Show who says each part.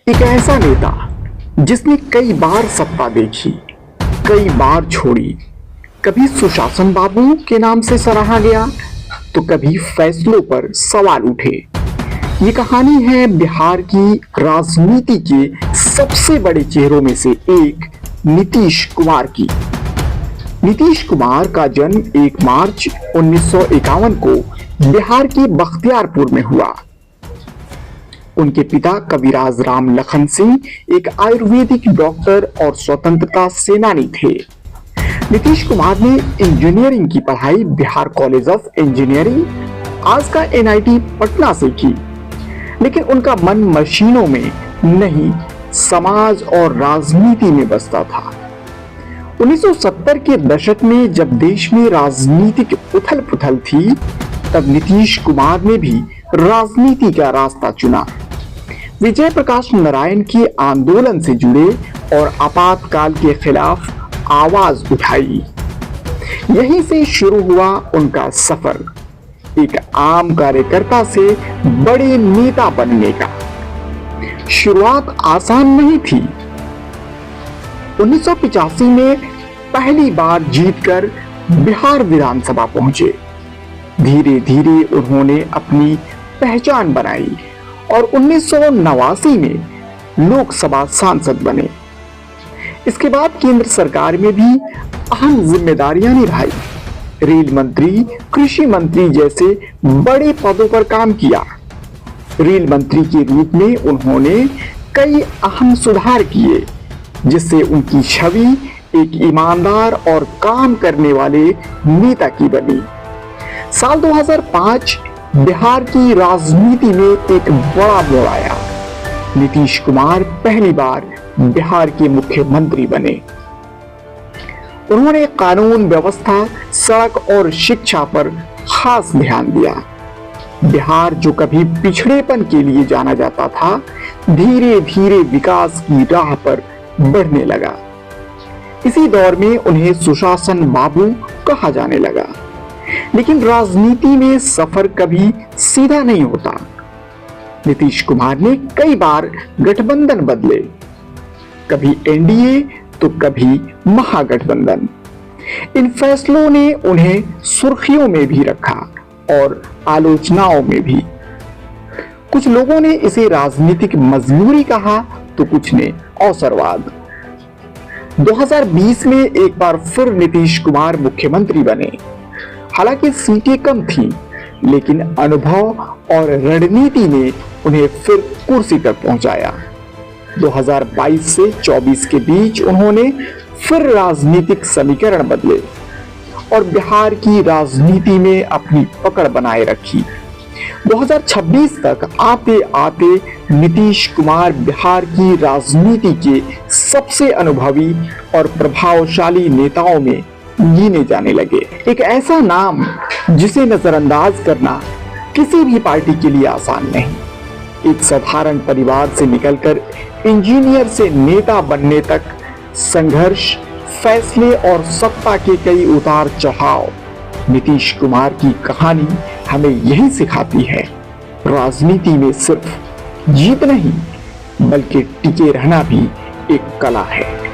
Speaker 1: एक ऐसा नेता जिसने कई बार सत्ता देखी, कई बार छोड़ी, कभी सुशासन बाबू के नाम से सराहा गया तो कभी फैसलों पर सवाल उठे। ये कहानी है बिहार की राजनीति के सबसे बड़े चेहरों में से एक नीतीश कुमार की। नीतीश कुमार का जन्म 1 मार्च 1951 को बिहार के बख्तियारपुर में हुआ। उनके पिता कविराज राम लखन सिंह एक आयुर्वेदिक डॉक्टर और स्वतंत्रता सेनानी थे। नीतीश कुमार ने इंजीनियरिंग की पढ़ाई बिहार कॉलेज ऑफ इंजीनियरिंग, आज का NIT पटना से की, लेकिन उनका मन मशीनों में नहीं, समाज और राजनीति में बसता था। 1970 के दशक में जब देश में राजनीतिक उथल पुथल थी, तब नीतीश कुमार ने भी राजनीति का रास्ता चुना। विजय प्रकाश नारायण के आंदोलन से जुड़े और आपातकाल के खिलाफ आवाज उठाई। यहीं से शुरू हुआ उनका सफर, एक आम कार्यकर्ता से बड़े नेता बनने का। शुरुआत आसान नहीं थी। 1985 में पहली बार जीतकर बिहार विधानसभा पहुंचे। धीरे धीरे उन्होंने अपनी पहचान बनाई और 1989 में लोकसभा सांसद बने। इसके बाद केंद्र सरकार में भी अहम जिम्मेदारियां निभाई। रेल मंत्री, कृषि मंत्री जैसे बड़े पदों पर काम किया। रेल मंत्री के रूप में उन्होंने कई अहम सुधार किए, जिससे उनकी छवि एक ईमानदार और काम करने वाले नेता की बनी। साल 2005 बिहार की राजनीति में एक बड़ा मोड़ आया। नीतीश कुमार पहली बार बिहार के मुख्यमंत्री बने। उन्होंने कानून व्यवस्था, सड़क और शिक्षा पर खास ध्यान दिया। बिहार जो कभी पिछड़ेपन के लिए जाना जाता था, धीरे धीरे विकास की राह पर बढ़ने लगा। इसी दौर में उन्हें सुशासन बाबू कहा जाने लगा। लेकिन राजनीति में सफर कभी सीधा नहीं होता। नीतीश कुमार ने कई बार गठबंधन बदले, कभी NDA तो कभी महागठबंधन। इन फैसलों ने उन्हें सुर्खियों में भी रखा और आलोचनाओं में भी। कुछ लोगों ने इसे राजनीतिक मजबूरी कहा तो कुछ ने अवसरवाद। 2020 में एक बार फिर नीतीश कुमार मुख्यमंत्री बने। हालांकि सीटें कम थीं, लेकिन अनुभव और रणनीति ने उन्हें फिर कुर्सी तक पहुंचाया। 2022 से 24 के बीच उन्होंने फिर राजनीतिक समीकरण बदले और बिहार की राजनीति में अपनी पकड़ बनाए रखी। 2026 तक आते आते नीतीश कुमार बिहार की राजनीति के सबसे अनुभवी और प्रभावशाली नेताओं में गिने जाने लगे। एक ऐसा नाम जिसे नजरअंदाज करना किसी भी पार्टी के लिए आसान नहीं। एक साधारण परिवार से निकलकर इंजीनियर से नेता बनने तक संघर्ष, फैसले और सत्ता के कई उतार चढ़ाव। नीतीश कुमार की कहानी हमें यही सिखाती है, राजनीति में सिर्फ जीत नहीं बल्कि टिके रहना भी एक कला है।